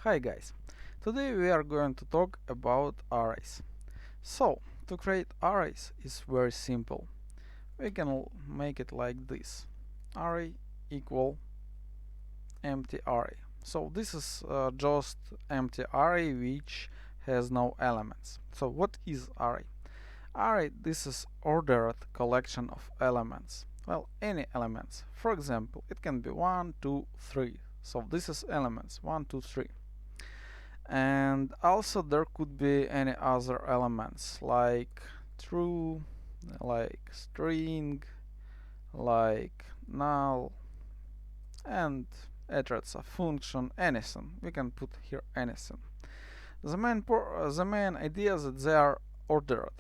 Hi guys, today we are going to talk about arrays. So, to create arrays is very simple. We can make it like this. Array equal empty array. So this is just empty array which has no elements. So what is array? Array, this is ordered collection of elements. Well, any elements. For example, it can be 1, 2, 3. So this is elements 1, 2, 3. And also there could be any other elements like true, like string, like null, and etc. Function, anything. We can put here anything. The main idea is that they are ordered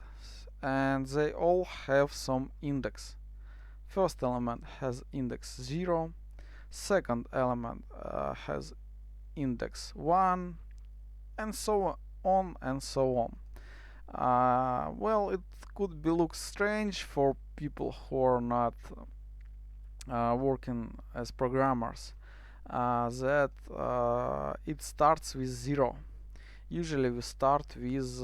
and they all have some index. First element has index 0, second element has index 1, and so on and so on. Well, it could be look strange for people who are not working as programmers that it starts with 0. Usually we start with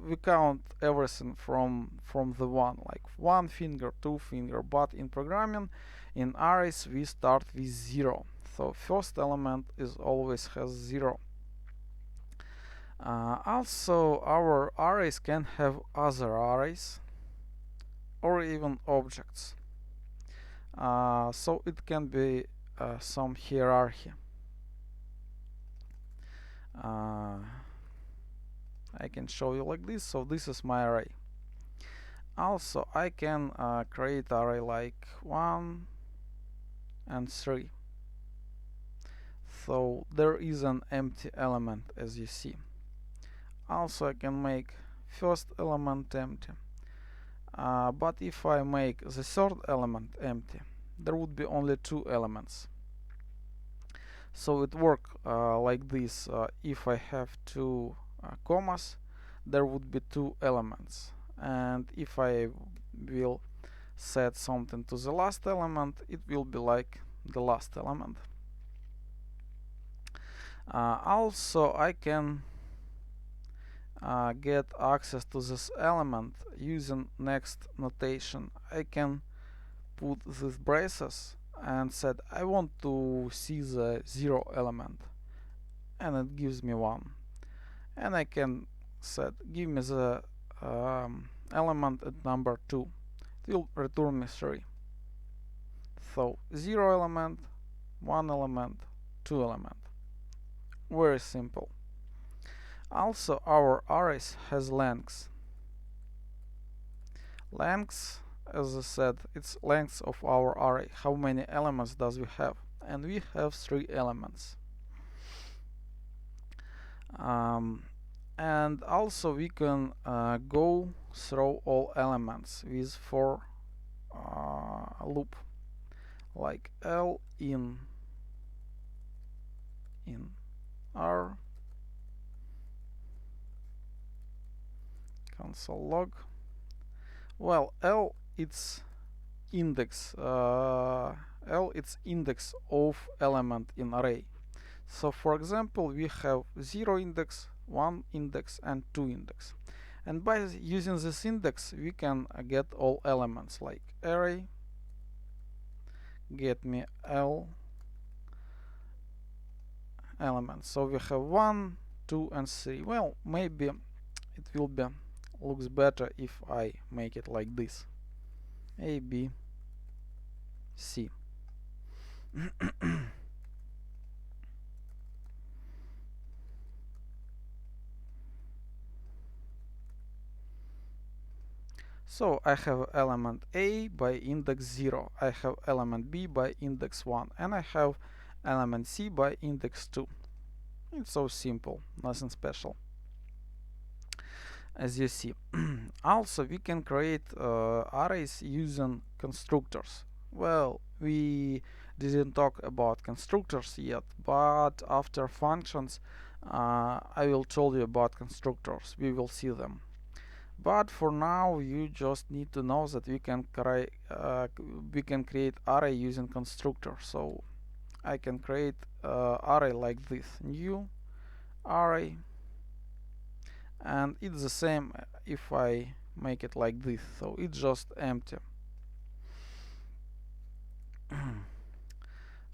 we count everything from the 1, like 1 finger, 2 finger, but in programming, in arrays we start with 0. So first element is always has 0. Also, our arrays can have other arrays or even objects. So it can be some hierarchy. I can show you like this. So this is my array. Also, I can create array like 1 and 3. So there is an empty element, as you see. Also, I can make first element empty. But if I make the third element empty, there would be only 2 elements. So it works like this. If I have 2 commas, there would be 2 elements. And if I will set something to the last element, it will be like the last element. Also, I can get access to this element using next notation. I can put these braces and said I want to see the 0 element, and it gives me 1. And I can set give me the element at number 2. It will return me 3. So 0 element, 1 element, 2 element. Very simple. Also, our arrays has lengths. Lengths, as I said, it's length of our array. How many elements does we have? And we have 3 elements. And also we can go through all elements with for loop, like L in R console log. Well, L it's index L it's index of element in array. So for example, we have 0 index, 1 index, and 2 index. And by using this index, we can get all elements like array, get me L elements. So we have 1, 2, and 3. Well, maybe it will be looks better if I make it like this. A, B, C. So I have element A by index 0, I have element B by index 1, and I have element C by index 2. It's so simple, nothing special, as you see. Also, we can create arrays using constructors. Well, we didn't talk about constructors yet, but after functions I will tell you about constructors. We will see them. But for now, you just need to know that we can create array using constructor. So I can create array like this, new array, and it's the same if I make it like this, so it's just empty.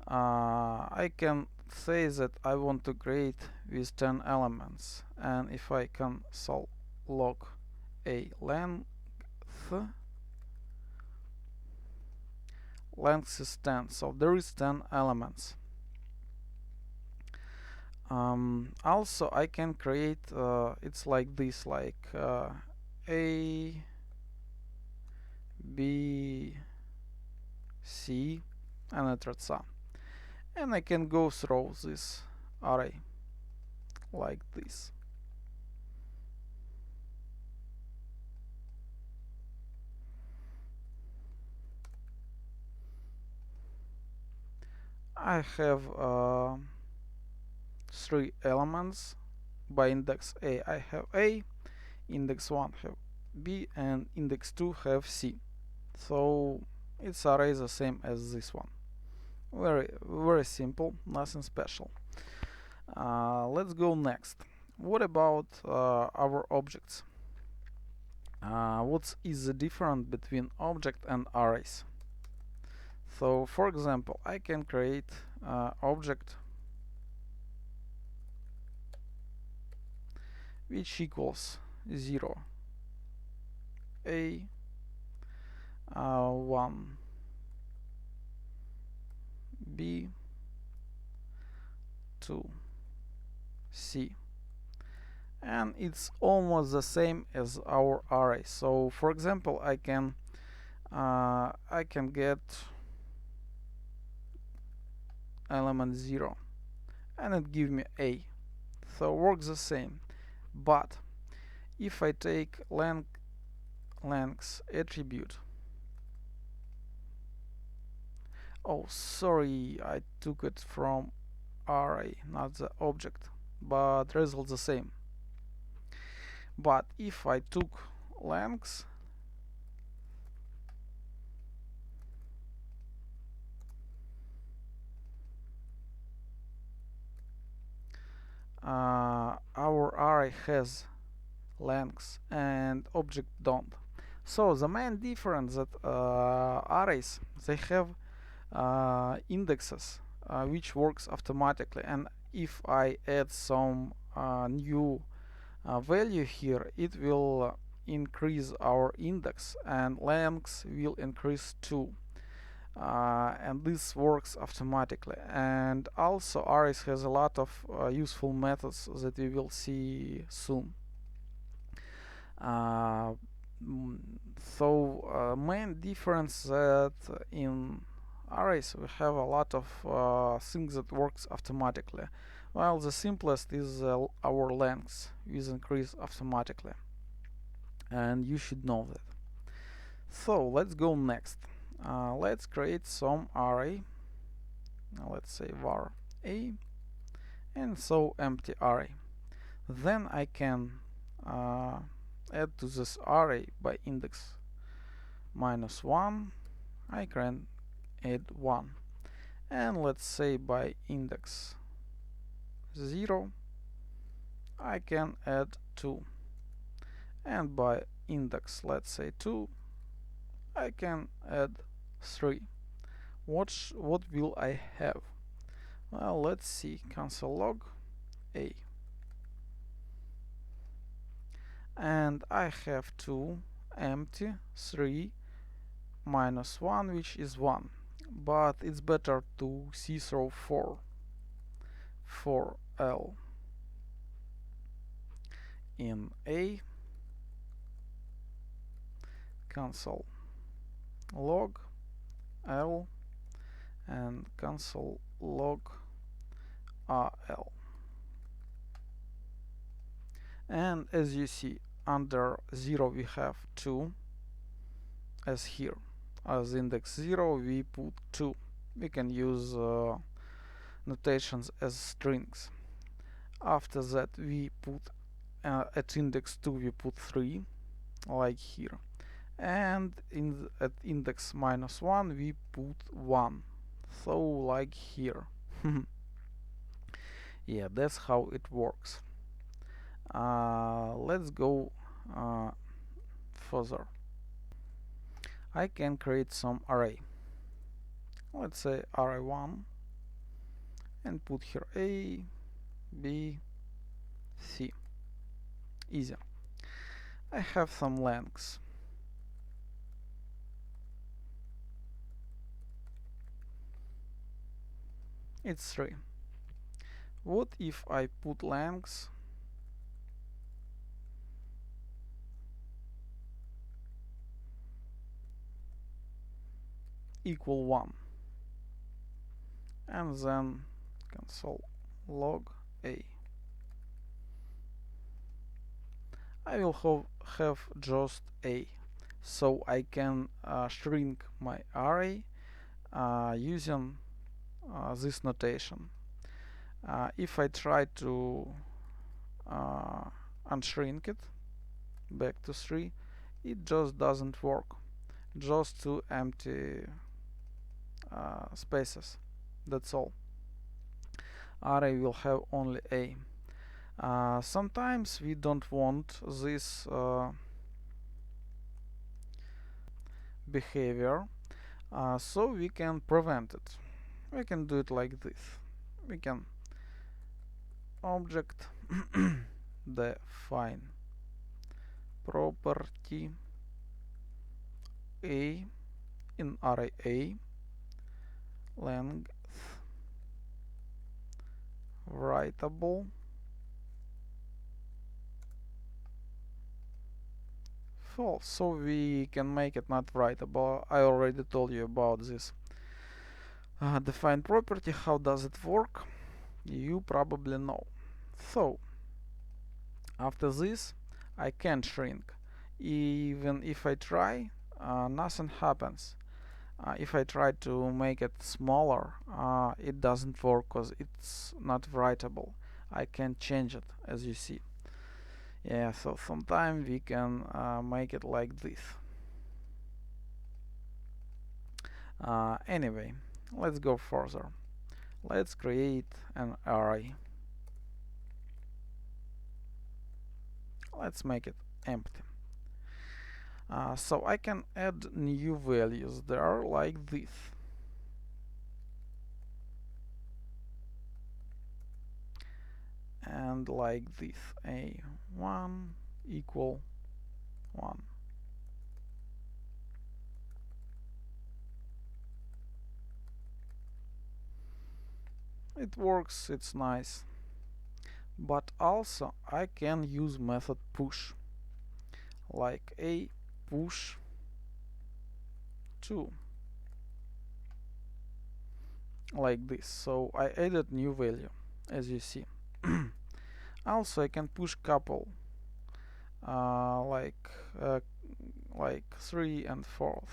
I can say that I want to create with 10 elements, and if I console log a length is 10, so there is 10 elements. Also I can create it's like this, like A, B, C, and etc. And I can go through this array like this. I have 3 elements. By index A I have A, index 1 have B, and index 2 have C. So its array is the same as this one. Very simple, nothing special. Let's go next. What about our objects? What is the difference between object and arrays? So for example, I can create object which equals 0, A, 1, B, 2, C, and it's almost the same as our array. So for example, I can get element 0 and it give me A, so works the same. But if I take length attribute, oh sorry, I took it from array, not the object, but result the same. But if I took length our array has length and object don't. So the main difference that arrays, they have indexes which works automatically, and if I add some new value here, it will increase our index and length will increase too. And this works automatically. And also arrays has a lot of useful methods that we will see soon. So main difference that in arrays we have a lot of things that works automatically, while the simplest is our length is increased automatically, and you should know that. So let's go next. Let's create some array. Let's say var a, and so empty array. Then I can add to this array by index -1. I can add 1, and let's say by index 0 I can add 2, and by index, let's say 2, I can add 3. What will I have? Well, let's see, console log a, and I have 2 empty, 3 -1, which is 1, but it's better to see through 4 for L in A, console log L, and console log RL. And as you see, under 0 we have 2, as here. As index 0 we put 2. We can use notations as strings. After that we put at index 2 we put 3, like here, and at index -1 we put 1, so like here. Yeah, that's how it works. Let's go further. I can create some array. Let's say array1 and put here A, B, C. Easy. I have some lengths. It's 3. What if I put lengths equal 1 and then console log A? I will have just A, so I can shrink my array using this notation. If I try to unshrink it back to 3, it just doesn't work. Just 2 empty spaces. That's all. Array will have only A. Sometimes we don't want this behavior, so we can prevent it. We can do it like this. We can object define property A in array A length writable false, so we can make it not writable. I already told you about this define property. How does it work? You probably know. So after this I can't shrink. Even if I try, nothing happens. If I try to make it smaller, it doesn't work because it's not writable. I can't change it, as you see. Yeah, so sometimes we can make it like this. Anyway, let's go further. Let's create an array. Let's make it empty. So I can add new values there like this. And like this, a1 equal 1. It works, it's nice. But also I can use method push, like a push 2, like this. So I added new value, as you see. Also I can push couple, like 3 and 4.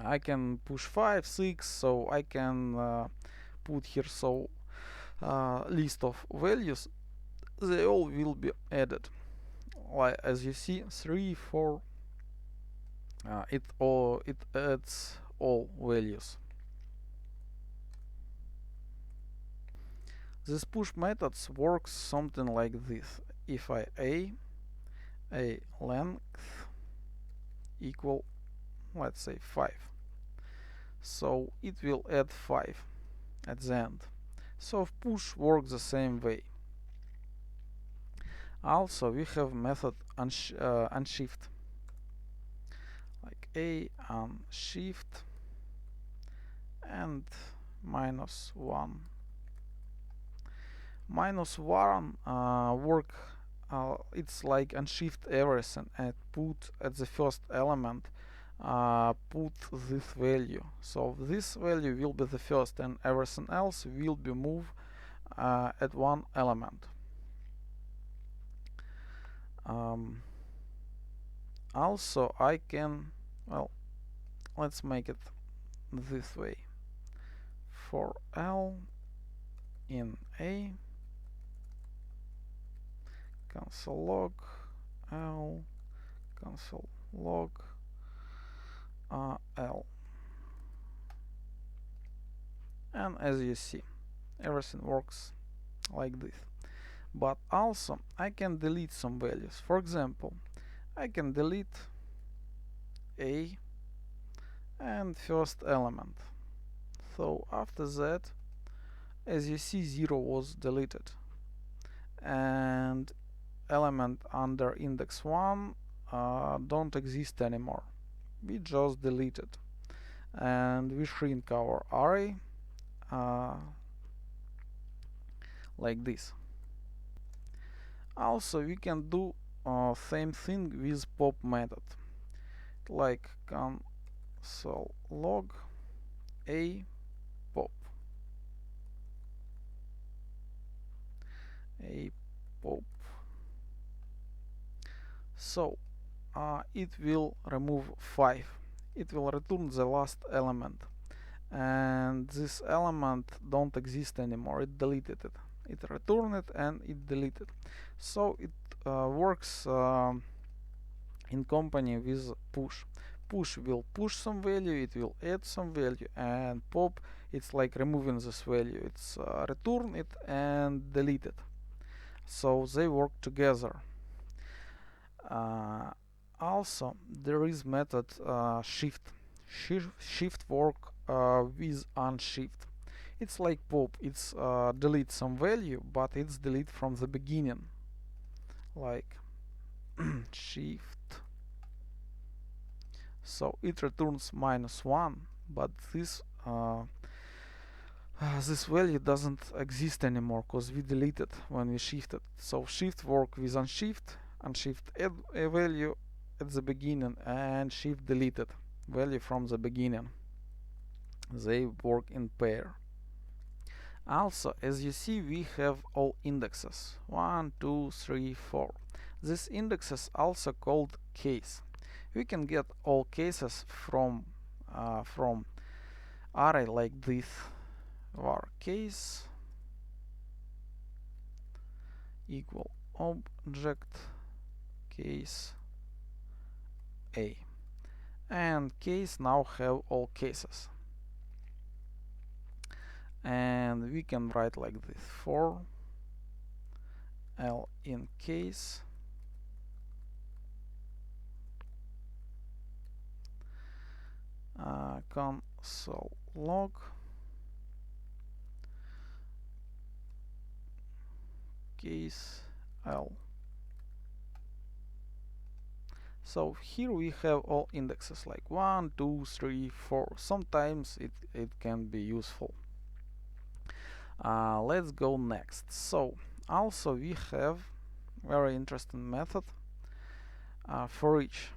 I can push 5, 6, so I can put here list of values. They all will be added. Like as you see, 3, 4. It adds all values. This push methods works something like this. If I a length equal, let's say 5, so it will add 5 at the end. So push works the same way. Also we have method unshift, like a unshift and -1. -1 work. It's like unshift everything and put at the first element put this value. So this value will be the first and everything else will be moved at one element. Also I can, well, let's make it this way. For L in A, console log L, console log L. And as you see, everything works like this. But also I can delete some values. For example, I can delete a and first element. So after that, as you see, 0 was deleted, and element under index 1 don't exist anymore. We just delete it, and we shrink our array like this. Also, we can do same thing with pop method, like console log a pop a pop. So it will remove 5. It will return the last element, and this element don't exist anymore. It deleted it. It returned it and it deleted. So it works in company with push. Push will push some value, it will add some value, and pop, it's like removing this value. It's return it and delete it. So they work together. Also, there is method shift. Shift work with unshift. It's like pop. It's delete some value, but it's delete from the beginning. Like shift. So it returns -1, but this this value doesn't exist anymore because we deleted when we shifted. So shift work with unshift, unshift add a value at the beginning, and shift deleted value from the beginning. They work in pair. Also, as you see, we have all indexes 1, 2, 3, 4. This indexes also called case. We can get all cases from array like this. Var case equal object case a, and case now have all cases, and we can write like this: for l in case console log case l. So here we have all indexes like 1, 2, 3, 4. Sometimes it can be useful. Let's go next. So also we have very interesting method for each,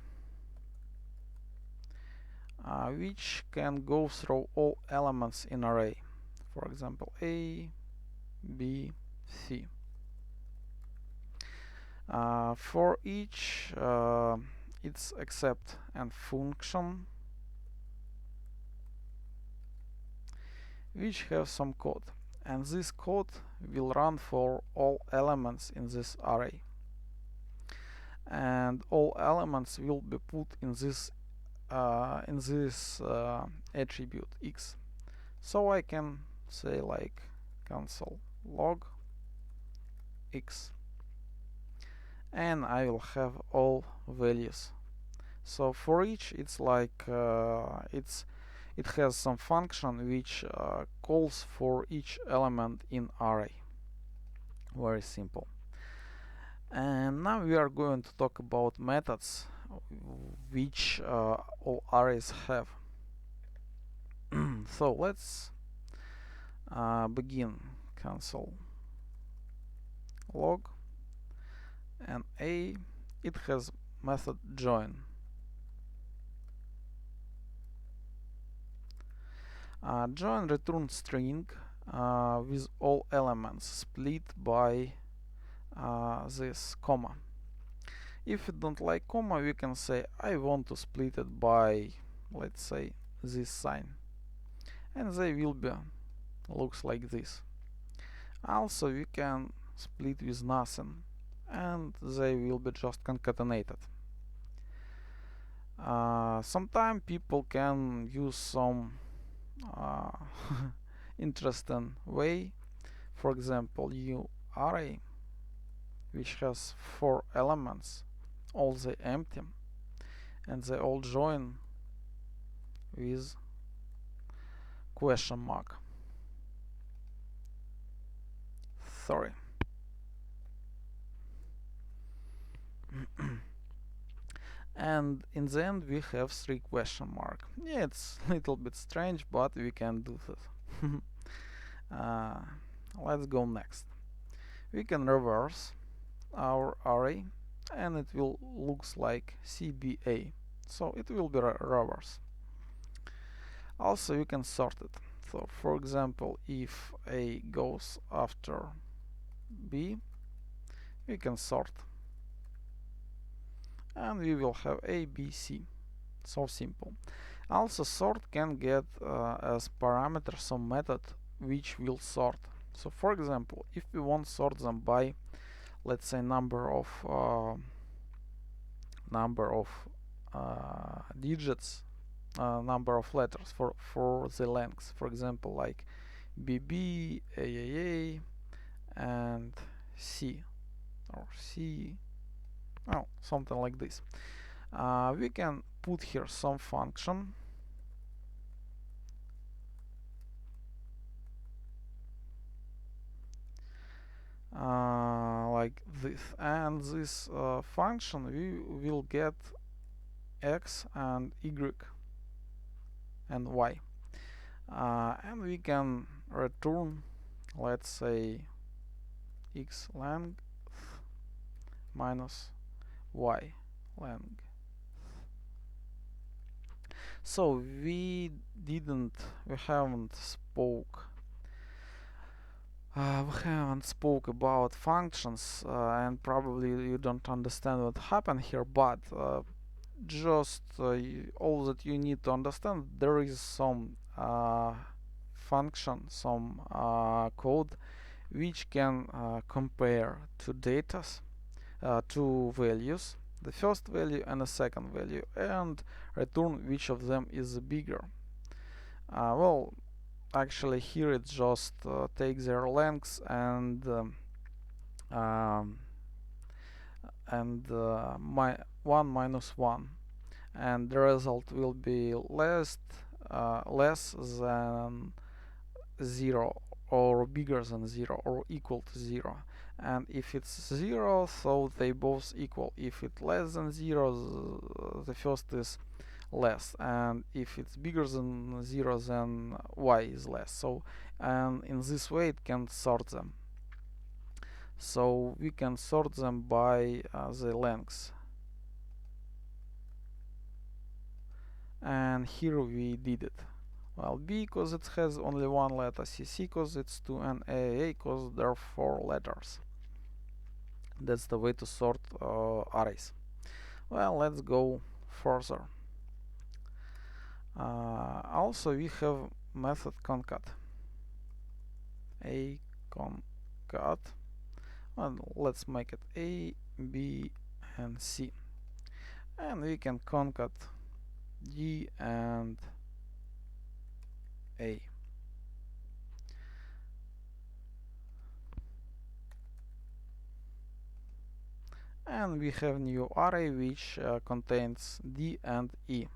which can go through all elements in array. For example, A, B, C. For each it's accept and function which have some code, and this code will run for all elements in this array, and all elements will be put in this attribute x. So I can say like console log x, and I will have all values. So for each it's like it has some function which calls for each element in array. Very simple. And now we are going to talk about methods which all arrays have. So let's begin. Console log, and A, it has method join. Join returns string with all elements split by this comma. If you don't like comma, we can say I want to split it by, let's say, this sign, and they will be looks like this. Also we can split with nothing, and they will be just concatenated. Sometimes people can use some interesting way. For example, you array which has 4 elements, all they empty, and they all join with question mark. Sorry. And in the end we have 3 question mark. Yeah, it's a little bit strange, but we can do this. Let's go next. We can reverse our array and it will looks like CBA, so it will be reverse. Also you can sort it. So for example, if A goes after B, we can sort and we will have A, B, C. So simple. Also sort can get as parameter some method which will sort. So for example, if we want to sort them by, let's say, number of digits, number of letters for the length, for example, like BB, AAA, and C, or C, oh, something like this. We can put here some function like this, and this function we will get x and y and y, and we can return, let's say, x length minus y length. So we haven't spoke about functions, and probably you don't understand what happened here, but just all that you need to understand, there is some function, some code which can compare two datas, two values, the first value and the second value, and return which of them is bigger. Well, actually here it just takes their lengths and one minus one, and the result will be less than 0 or bigger than 0 or equal to 0. And if it's 0, so they both equal. If it's less than 0, the first is less, and if it's bigger than 0, then y is less. So, and in this way it can sort them. So we can sort them by the lengths, and here we did it. Well, B because it has only one letter, C because it's 2, and A because there are 4 letters. That's the way to sort arrays. Well, let's go further. Also we have method concat. A concat, and let's make it A, B, and C, and we can concat D and A. And we have new array which contains D and E.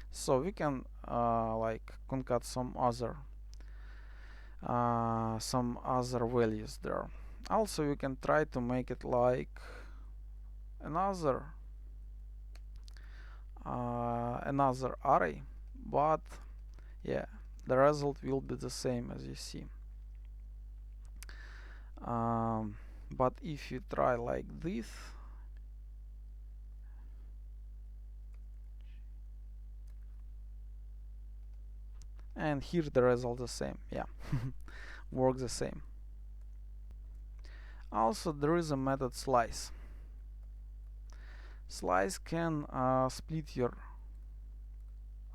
So we can like concat some other values there. Also we can try to make it like another array, but yeah, the result will be the same as you see. But if you try like this, and here the result the same, yeah, works the same. Also there is a method slice. Slice can split your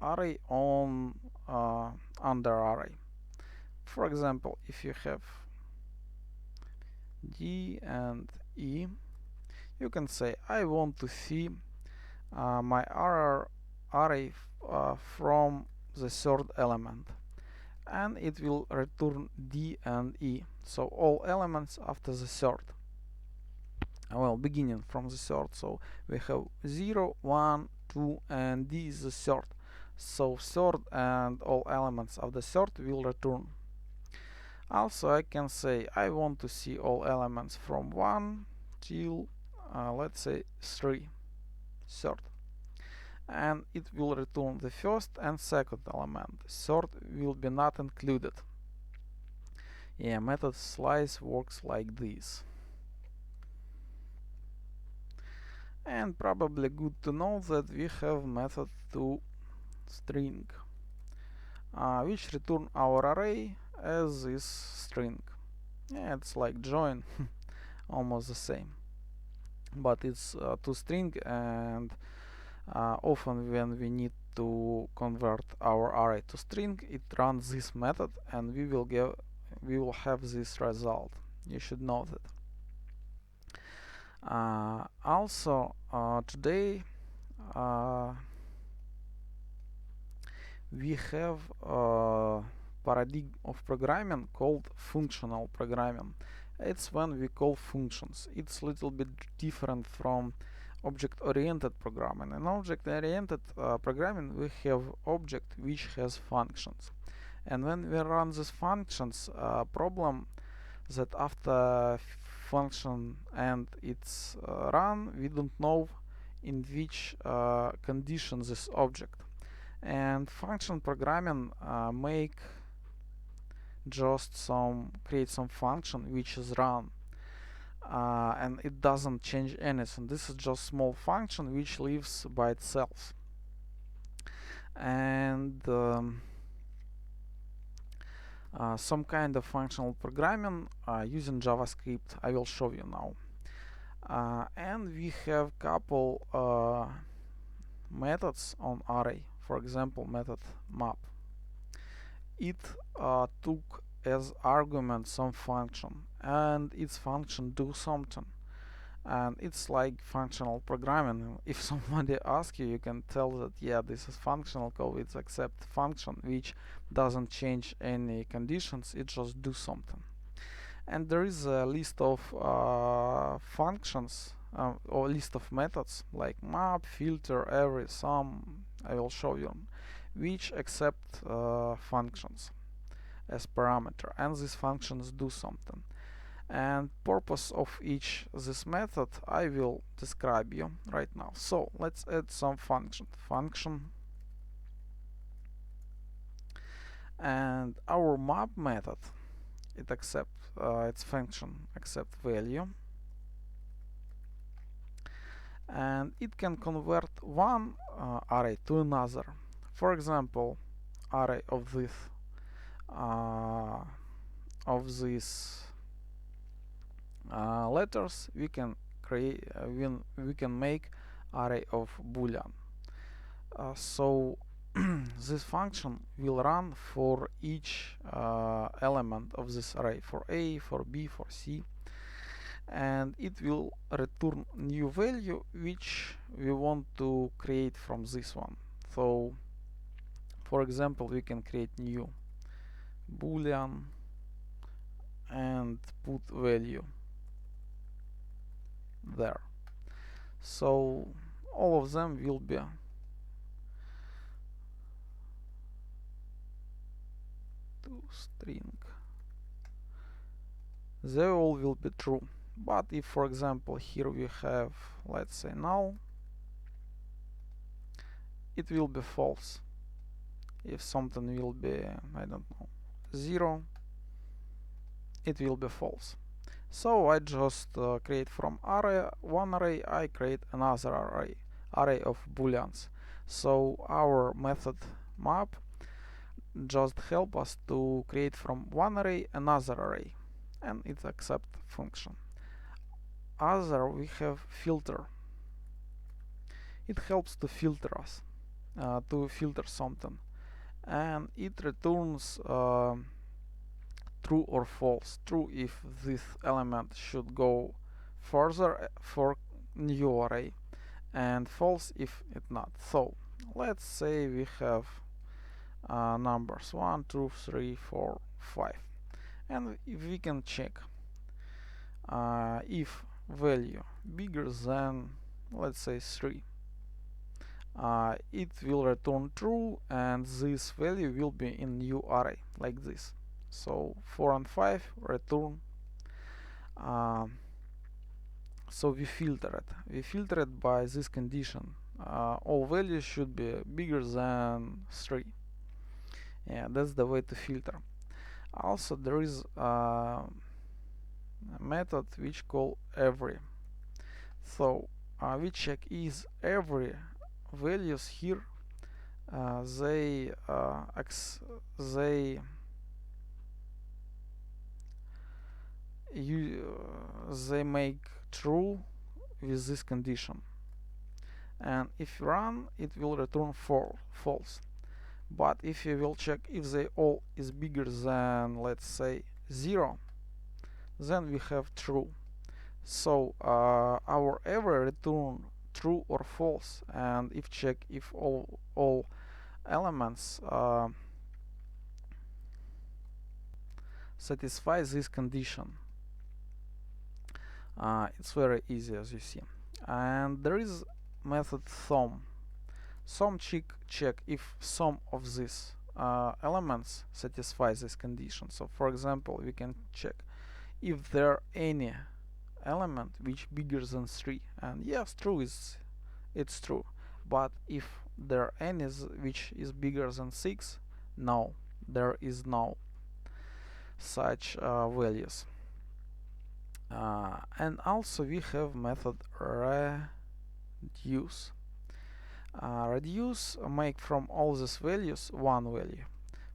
array on under array. For example, if you have D and E, you can say I want to see my array from the third element, and it will return D and E, so all elements after the third. Well, beginning from the third, so we have 0, 1, 2, and D is the third. So third and all elements of the third will return. Also, I can say I want to see all elements from 1 till let's say 3, third, and it will return the first and second element. Third will be not included. Yeah, method slice works like this. And probably good to know that we have method to string, which return our array as this string. Yeah, it's like join, almost the same, but it's to string, and often when we need to convert our array to string, it runs this method, and we will have this result. You should know that. Also, today we have a paradigm of programming called functional programming. It's when we call functions. It's a little bit different from object-oriented programming. In object-oriented programming, we have object which has functions, and when we run these functions, problem that after function and its run, we don't know in which condition this object. And function programming make just create some function which is run, and it doesn't change anything. This is just small function which lives by itself. And some kind of functional programming using JavaScript I will show you now. And we have couple methods on array. For example, method map. It took as argument some function, and its function do something, and it's like functional programming. If somebody asks you, you can tell that yeah, this is functional code. It's accept function which doesn't change any conditions, it just do something. And there is a list of functions or list of methods like map, filter, array, sum. I will show you, which accept functions as parameter, and these functions do something. And purpose of each this method I will describe you right now. So let's add some function, and our map method, it accept its function accept value, and it can convert one array to another. For example, array of these letters, we can create we can make array of boolean. So this function will run for each element of this array, for A, for B, for C, and it will return new value which we want to create from this one. So for example, we can create new boolean and put value there. So all of them will be to string. They all will be true. But if, for example, here we have, let's say, null, it will be false. If something will be, I don't know, 0, it will be false. So I just create from one array, I create another array of booleans. So our method map just help us to create from one array another array, and it accept function. Other, we have filter. It helps to filter us, to filter something, and it returns true or false. True if this element should go further for new array, and false if it not. So let's say we have numbers 1, 2, 3, 4, 5, and if we can check if value bigger than, let's say, 3, it will return true, and this value will be in new array like this. So 4 and 5 return. So we filter it by this condition. All values should be bigger than 3. Yeah, that's the way to filter. Also, there is a method which call every. So we check is every values here they they make true with this condition, and if you run it will return false. But if you will check if they all is bigger than, let's say, 0, then we have true. So our every return true or false, and if check if all elements satisfy this condition. It's very easy, as you see. And there is method sum check if some of these elements satisfy this condition. So for example, we can check if there are any element which bigger than 3, and yes, true is it's true. But if there are any which is bigger than 6, no, there is no such values. And also we have method reduce. Reduce make from all these values one value.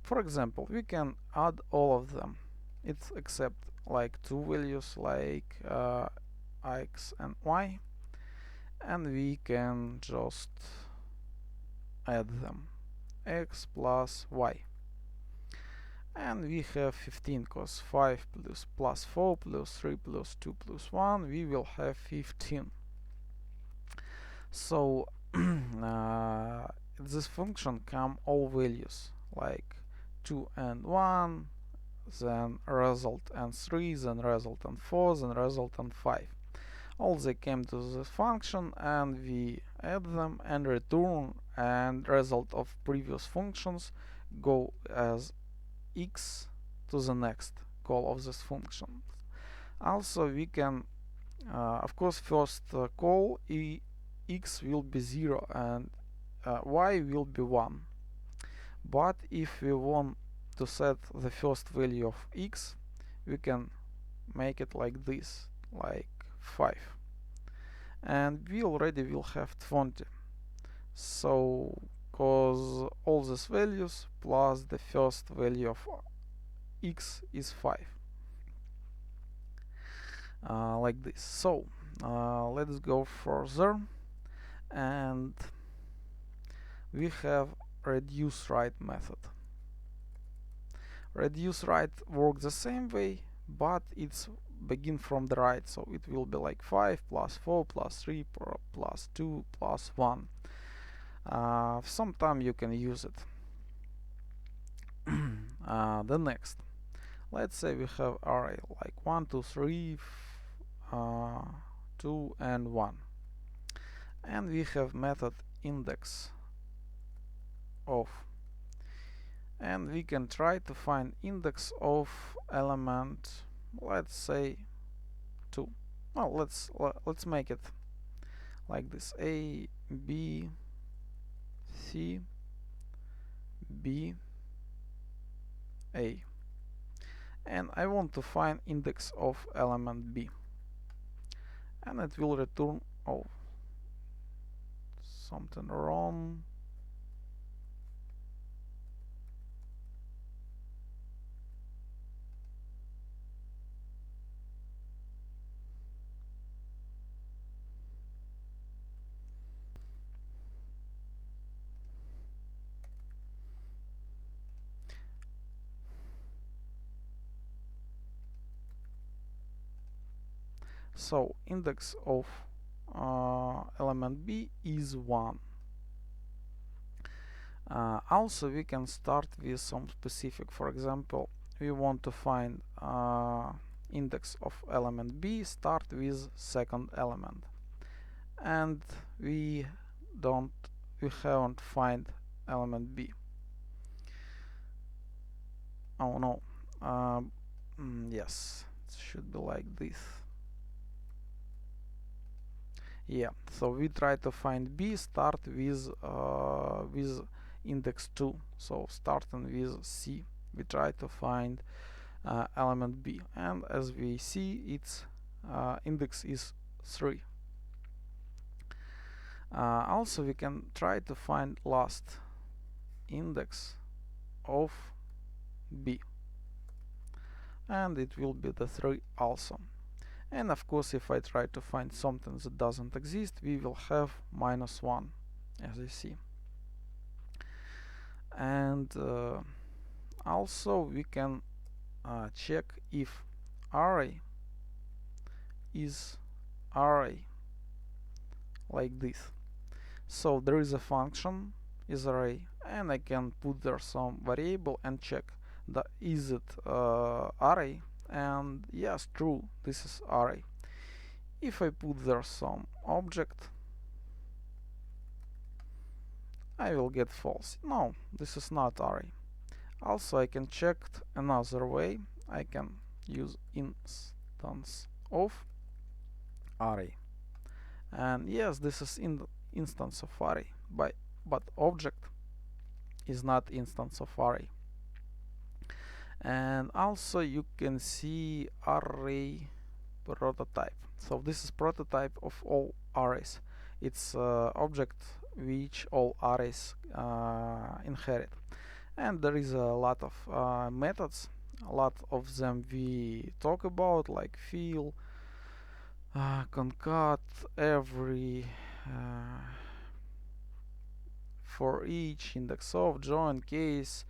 For example, we can add all of them. It's except like two values like x and y, and we can just add them, x plus y, and we have 15, because 5 plus 4 plus 3 plus 2 plus 1, we will have 15. So this function come all values like 2 and 1, then result and 3, then result and 4, then result and 5. All they came to this function, and we add them and return, and result of previous functions go as x to the next call of this function. Also we can of course first call x will be 0 and y will be 1. But if we want to set the first value of x, we can make it like this, like 5, and we already will have 20. So cause all these values plus the first value of x is 5, like this. So let's go further, and we have reduce right method. Reduce right works the same way, but it's begin from the right, so it will be like 5 plus 4 plus 3 plus 2 plus 1. Sometime you can use it. The next, let's say we have array like 1, 2, 3, 2 and 1, and we have method index of, and we can try to find index of element, let's say 2. Well, let's make it like this: a, b, c, b, a, and I want to find index of element b, and it will return, oh, something wrong. So index of element b is 1. Also, we can start with some specific. For example, we want to find index of element b, start with second element, and we haven't find element b. Oh no. Yes, it should be like this. Yeah, so we try to find b, start with index 2. So starting with c, we try to find element b, and as we see, its index is 3. Also, we can try to find last index of b, and it will be the 3 also. And of course, if I try to find something that doesn't exist, we will have -1, as you see. And also we can check if array is array like this. So there is a function is array, and I can put there some variable and check is it array, and yes, true, this is array. If I put there some object, I will get false. No, this is not array. Also, I can check another way. I can use instance of array, and yes, this is instance of array, but object is not instance of array. And also you can see array prototype. So this is prototype of all arrays. It's object which all arrays inherit. And there is a lot of methods. A lot of them we talk about, like fill, concat, every, for each, index of, join, case,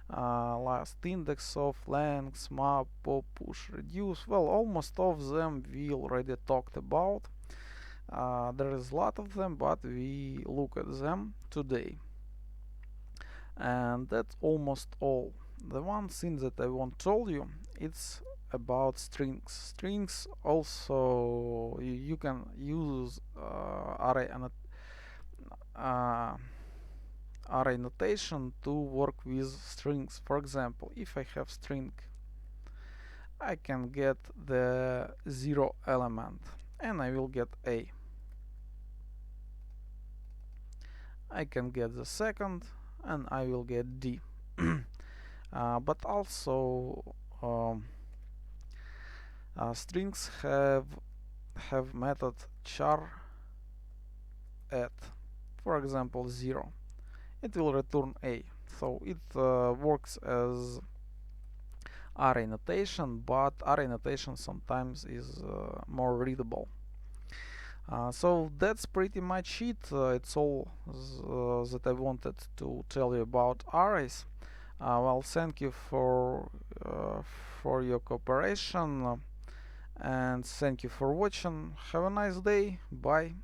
last index of, length, map, pop, push, reduce. Well, almost all of them we already talked about. There is a lot of them, but we look at them today. And that's almost all. The one thing that I won't tell you, it's about strings. Strings also you can use array notation to work with strings. For example, if I have string, I can get the 0 element and I will get a. I can get the second and I will get d. But also strings have method char at, for example, 0. It will return a. So it works as array notation, but array notation sometimes is more readable. So that's pretty much it. It's all that I wanted to tell you about arrays. Well, thank you for your cooperation, and thank you for watching. Have a nice day. Bye.